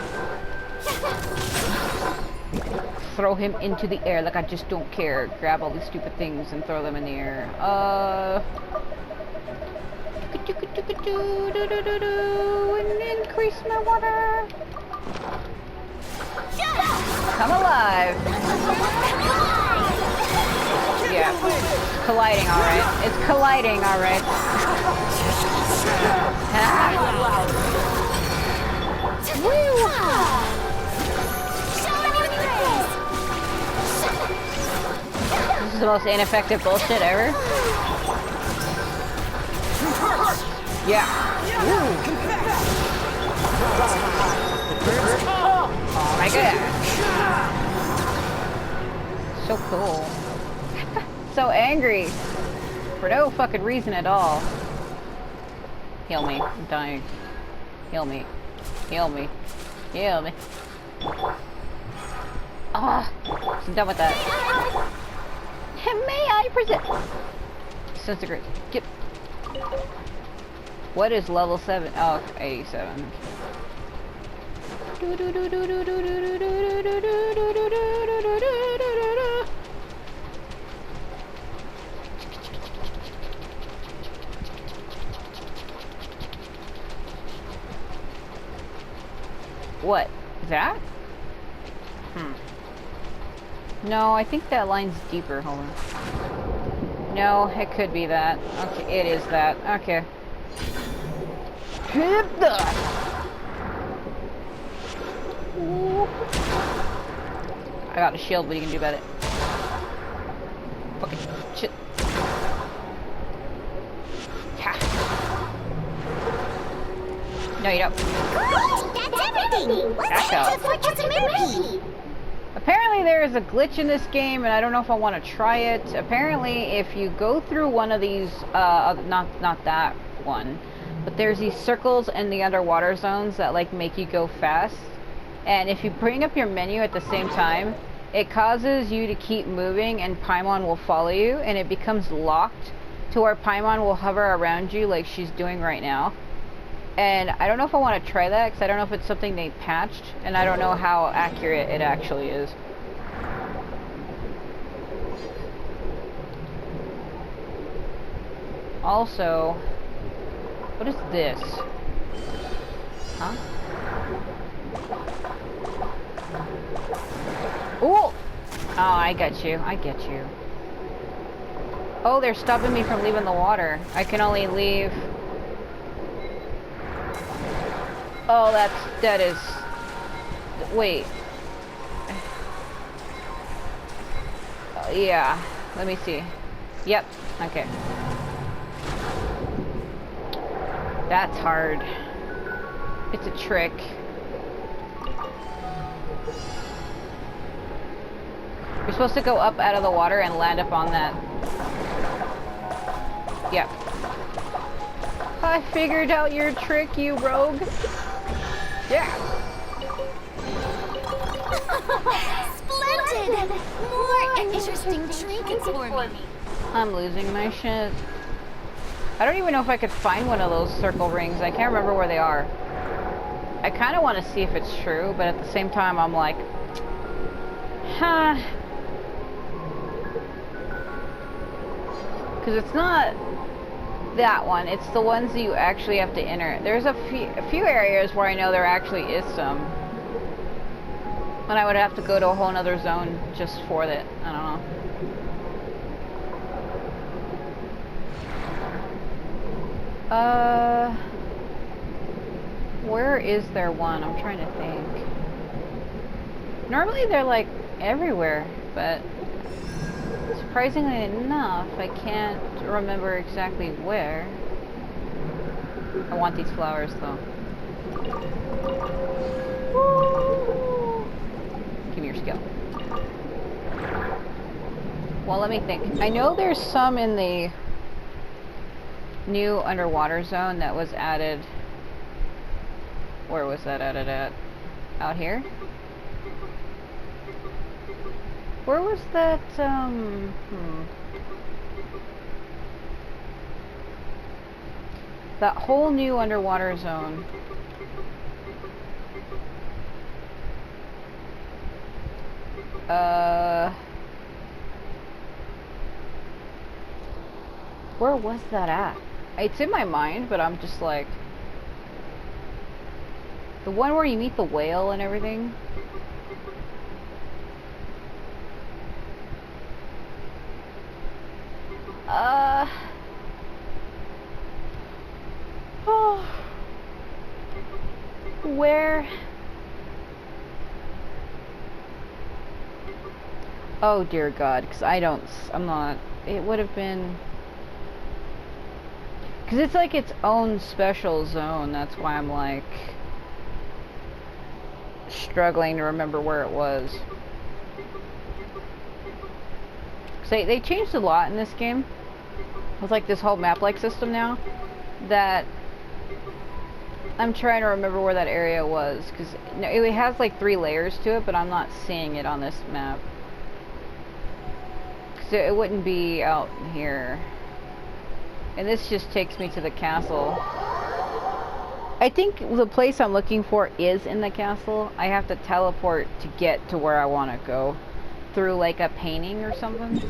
Speaker 1: Throw him into the air like I just don't care. Grab all these stupid things and throw them in the air. And increase my water. Come alive. Yeah. Colliding, alright. It's colliding, alright. Woo! This is the most ineffective bullshit ever. Yeah. Oh my god. So cool. So angry. For no fucking reason at all. Heal me. I'm dying. Heal me. Heal me. Heal me. Ah. I'm done with that. May I present? Disintegrate. Get. What is level 7? Oh, 87. What? That? No, I think that line's deeper. Hold on. No, it could be that. Okay, it is that. Okay. Hit that! I got a shield, what are you gonna do about it? Fucking shit. Ha. No, you don't.
Speaker 2: Great! That's everything! Let's head to the Fortress of Mirror.
Speaker 1: Apparently there is a glitch in this game, and I don't know if I want to try it. Apparently, if you go through one of these, not that one, but there's these circles in the underwater zones that like make you go fast. And if you bring up your menu at the same time, it causes you to keep moving, and Paimon will follow you, and it becomes locked to where Paimon will hover around you like she's doing right now. And I don't know if I want to try that, because I don't know if it's something they patched, and I don't know how accurate it actually is. Also, what is this? Huh? Ooh! Oh, I got you. I get you. Oh, they're stopping me from leaving the water. I can only leave... Oh, that is... Wait. Yeah. Let me see. Yep. Okay. That's hard. It's a trick. You're supposed to go up out of the water and land up on that. Yep. I figured out your trick, you rogue. Yeah.
Speaker 2: Splendid! More interesting trinkets for me.
Speaker 1: I'm losing my shit. I don't even know if I could find one of those circle rings. I can't remember where they are. I kind of want to see if it's true, but at the same time, I'm like, huh. Because it's not that one, it's the ones that you actually have to enter. There's a few areas where I know there actually is some. And I would have to go to a whole nother zone just for that. I don't know. Where is there one? I'm trying to think. Normally they're like everywhere, but surprisingly enough, I can't remember exactly where. I want these flowers though. Woo! Give me your skill. Well, let me think. I know there's some in the new underwater zone that was added. Where was that added at? Out here? Where was that, that whole new underwater zone? Where was that at? It's in my mind, but I'm just like... The one where you meet the whale and everything? Oh. Where? Oh dear God, because I'm not, it would have been... Because it's like its own special zone, that's why I'm like... struggling to remember where it was. They changed a lot in this game with like this whole map-like system now that I'm trying to remember where that area was, because it has like 3 layers to it, but I'm not seeing it on this map, because it wouldn't be out here, and this just takes me to the castle. I think the place I'm looking for is in the castle. I have to teleport to get to where I want to go through like a painting or something.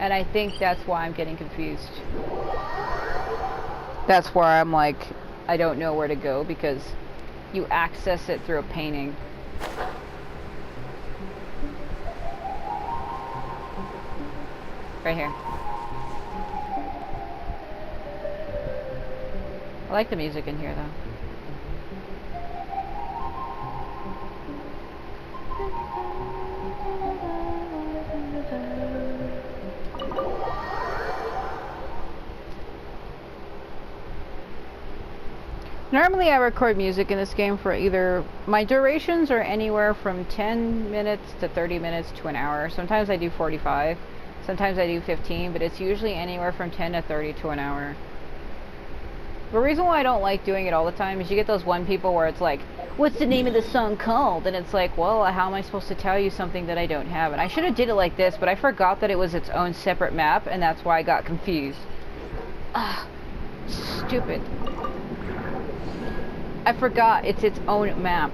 Speaker 1: And I think that's why I'm getting confused. That's where I'm like, I don't know where to go because you access it through a painting. Right here. I like the music in here though. Normally I record music in this game for either, my durations are anywhere from 10 minutes to 30 minutes to an hour. Sometimes I do 45, sometimes I do 15, but it's usually anywhere from 10 to 30 to an hour. The reason why I don't like doing it all the time is you get those one people where it's like, what's the name of the song called? And it's like, well, how am I supposed to tell you something that I don't have? And I should have did it like this, but I forgot that it was its own separate map, and that's why I got confused. Ah, stupid. I forgot it's its own map.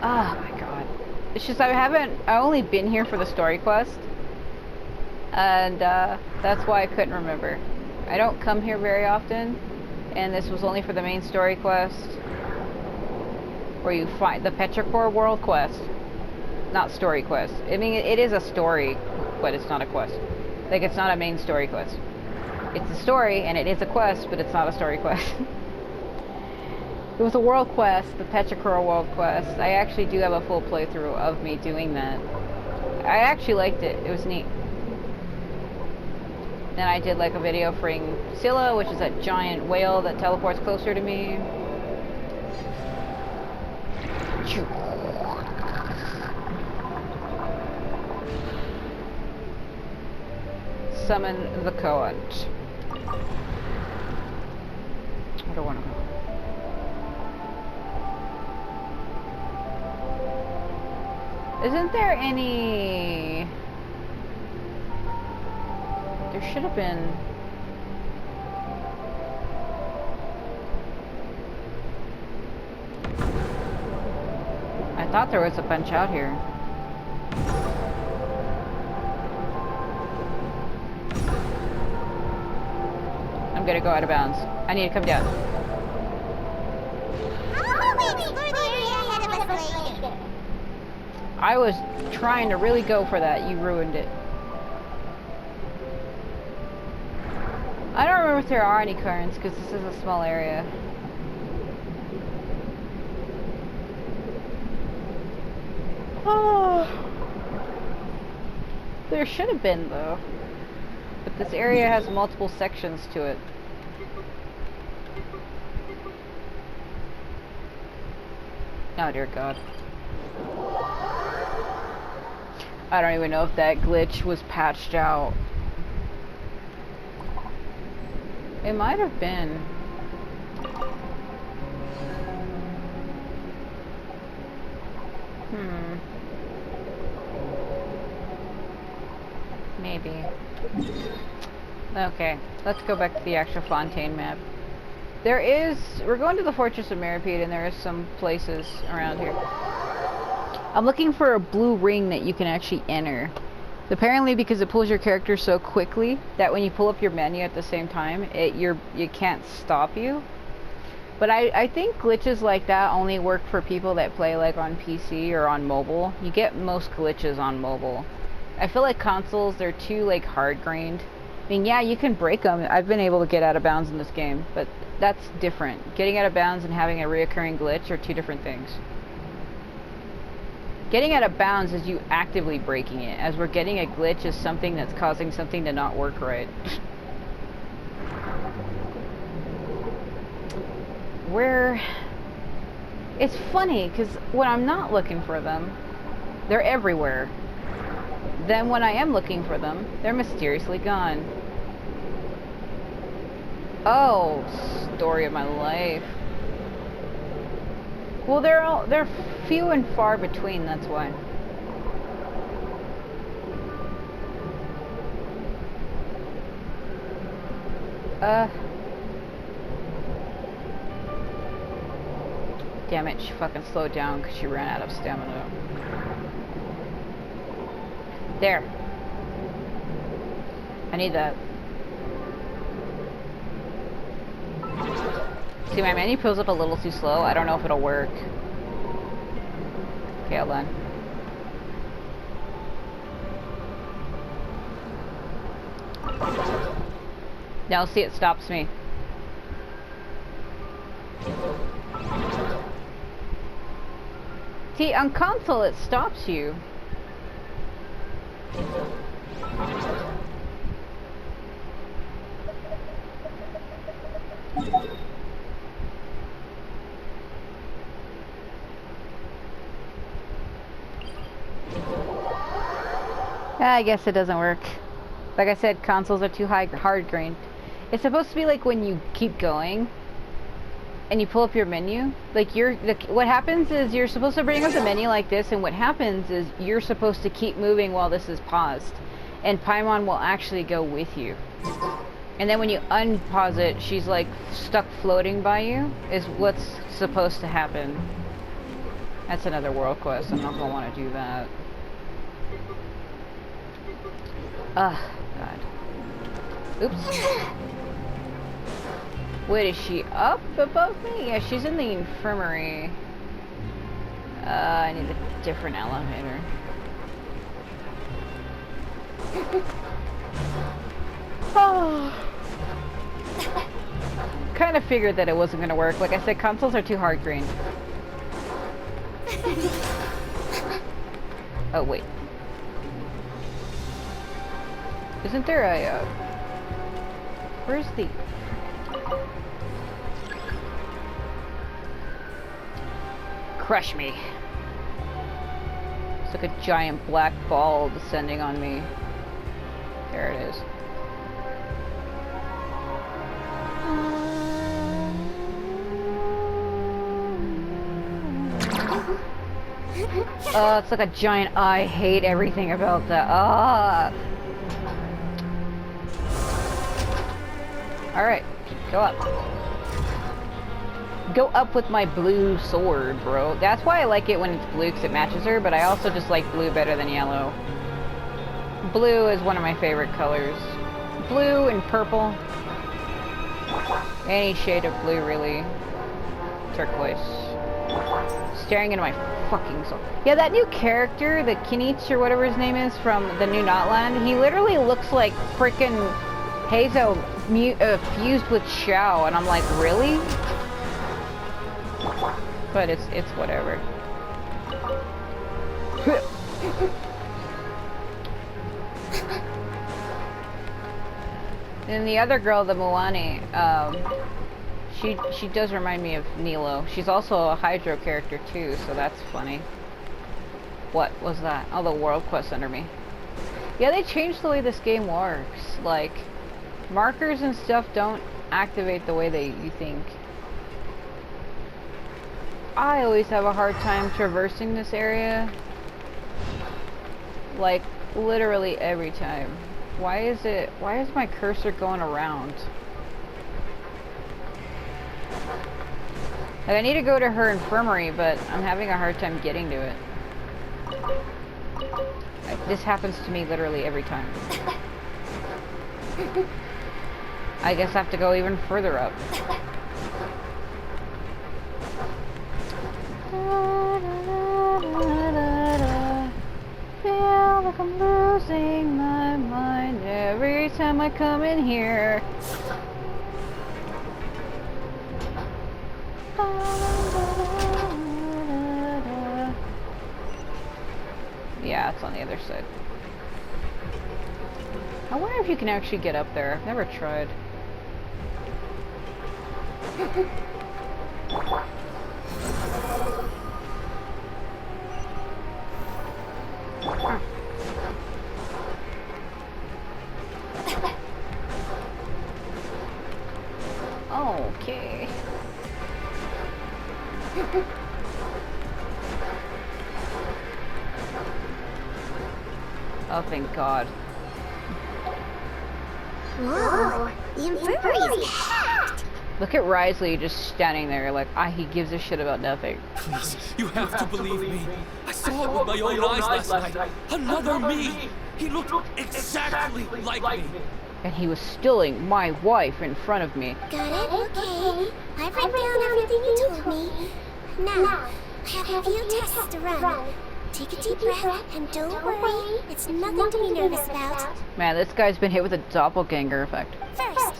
Speaker 1: Oh my god. It's just I only been here for the story quest. And that's why I couldn't remember. I don't come here very often, and this was only for the main story quest, where you find the Petrichor world quest, not story quest. I mean, it is a story, but it's not a quest. Like, it's not a main story quest. It's a story, and it is a quest, but it's not a story quest. It was a world quest, the Petrichor world quest. I actually do have a full playthrough of me doing that. I actually liked it. It was neat. Then I did like a video freeing Scylla, which is that giant whale that teleports closer to me. Summon the Coat. I don't want to go. Isn't there any... There should have been... thought there was a bunch out here. I'm gonna go out of bounds. I need to come down. I was trying to really go for that. You ruined it. I don't remember if there are any currents because this is a small area. Oh, there should have been though, but this area has multiple sections to it. Oh dear God. I don't even know if that glitch was patched out. It might have been. Maybe. Okay, let's go back to the actual Fontaine map. We're going to the Fortress of Meripede, and there is some places around here. I'm looking for a blue ring that you can actually enter. Apparently because it pulls your character so quickly that when you pull up your menu at the same time, you can't stop you. But I think glitches like that only work for people that play like on PC or on mobile. You get most glitches on mobile. I feel like consoles, they're too like hard-grained. I mean, yeah, you can break them. I've been able to get out of bounds in this game, but that's different. Getting out of bounds and having a reoccurring glitch are two different things. Getting out of bounds is you actively breaking it, as we're getting a glitch is something that's causing something to not work right. It's funny, because when I'm not looking for them, they're everywhere. Then when I am looking for them, they're mysteriously gone. Oh, story of my life. Well, they're few and far between, that's why. Damn it, she fucking slowed down because she ran out of stamina. There. I need that. See, my menu pulls up a little too slow. I don't know if it'll work. Okay, hold on. Now see, it stops me. See, on console it stops you. I guess it doesn't work. Like I said, consoles are too hard-grained. It's supposed to be like when you keep going and you pull up your menu. Like what happens is you're supposed to bring up the menu like this, and what happens is you're supposed to keep moving while this is paused, and Paimon will actually go with you. And then when you unpause it, she's like stuck floating by you, is what's supposed to happen. That's another world quest. I'm not gonna want to do that. Ugh, God. Oops. Wait, is she up above me? Yeah, she's in the infirmary. I need a different elevator. Oh. Kind of figured that it wasn't going to work. Like I said, consoles are too hard-grained. Oh, wait. Isn't there a, where's the... Crush me. It's like a giant black ball descending on me. There it is. Oh, it's like a giant eye. I hate everything about that. Ah. Alright, go up. go up with my blue sword, bro. That's why I like it when it's blue, because it matches her, but I also just like blue better than yellow. Blue is one of my favorite colors. Blue and purple. Any shade of blue, really. Turquoise. Staring into my fucking soul. Yeah, that new character, the Kinich or whatever his name is from the new Notland, he literally looks like frickin' Hazo fused with Xiao, and I'm like, really? But it's whatever. And the other girl, the Moani, she does remind me of Nilo. She's also a Hydro character too, so that's funny. What was that? Oh, the world quest under me. Yeah, they changed the way this game works. Like, markers and stuff don't activate the way you think. I always have a hard time traversing this area. Like, literally every time. Why is my cursor going around? Like, I need to go to her infirmary, but I'm having a hard time getting to it. This happens to me literally every time. I guess I have to go even further up. Feel like I'm losing my mind every time I come in here. Yeah, it's on the other side. I wonder if you can actually get up there. I've never tried. Okay. Oh, thank God.
Speaker 2: Whoa, the infirmary is packed.
Speaker 1: Look at Risley just standing there like, he gives a shit about nothing.
Speaker 3: Please, you have to believe me. I saw it with my own eyes last night. Another me. He looked exactly like me.
Speaker 1: And he was stealing my wife in front of me.
Speaker 2: Got it? Okay. I've written down everything you told me. Now, I have a few tests to run. Take a deep breath, and don't worry. It's nothing to be nervous about.
Speaker 1: Man, this guy's been hit with a doppelganger effect.
Speaker 2: First,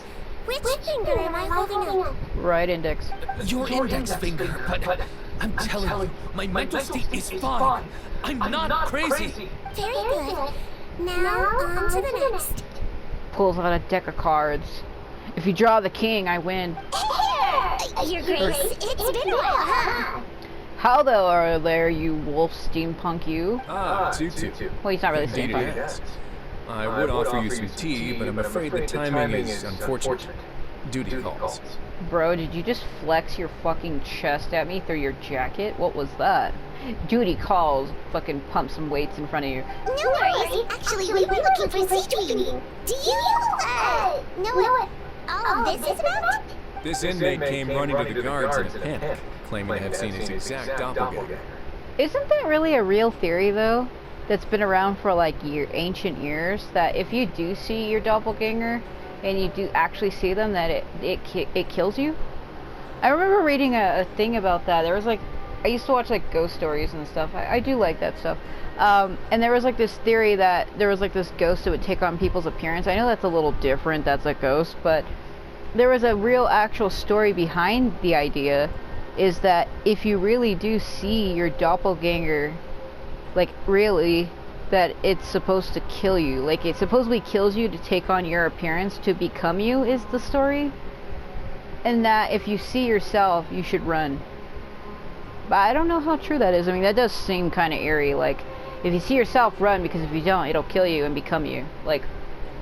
Speaker 2: which finger am I holding up?
Speaker 1: Right index.
Speaker 3: Your index finger, but I'm telling you, my mental state is fine. I'm not crazy.
Speaker 2: Very good. Now, on to the next.
Speaker 1: Pulls out a deck of cards. If you draw the king, I win.
Speaker 2: Your Grace, it's been a while, huh?
Speaker 1: How the are there, you wolf steampunk you?
Speaker 8: Ah, Tutu.
Speaker 1: Well, he's not really
Speaker 8: Indeed
Speaker 1: steampunk.
Speaker 8: it is. I would offer you some tea, but I'm afraid the timing is unfortunate. Duty calls.
Speaker 1: Bro, did you just flex your fucking chest at me through your jacket? What was that? Duty calls. Fucking pump some weights in front of you.
Speaker 2: No worries. Actually, we were looking for Sigewinne. Do you, know what all of this is about?
Speaker 8: This inmate came running to the guards in a panic, claiming to have seen his exact doppelganger.
Speaker 1: Isn't that really a real theory, though? That's been around for, like, ancient years? That if you do see your doppelganger, and you do actually see them, that it kills you? I remember reading a thing about that. There was, like, I used to watch, like, ghost stories and stuff. I do like that stuff. And there was, like, this theory that there was, like, this ghost that would take on people's appearance. I know that's a little different, that's a ghost, but there was a real actual story behind the idea, is that if you really do see your doppelganger, like, really, that it's supposed to kill you. Like, it supposedly kills you to take on your appearance, to become you, is the story. And that if you see yourself, you should run. But I don't know how true that is. I mean, that does seem kind of eerie. Like, if you see yourself, run, because if you don't, it'll kill you and become you. Like,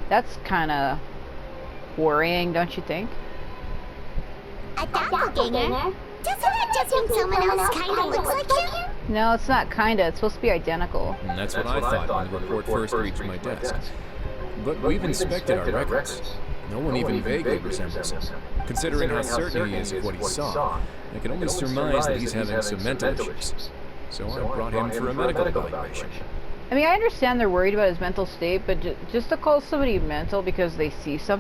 Speaker 1: that's kind of worrying, don't you think?
Speaker 2: A doppelganger? Doesn't that just mean someone else kind of looks like him?
Speaker 1: No, it's not kinda. It's supposed to be identical.
Speaker 8: And that's what I thought when the report first reached my desk. But we've inspected our records. No one even vaguely resembles him. Considering how certain he is of what he saw, I can only surmise that he's having some mental issues. So I brought him for a medical evaluation.
Speaker 1: I mean, I understand they're worried about his mental state, but just to call somebody mental because they see something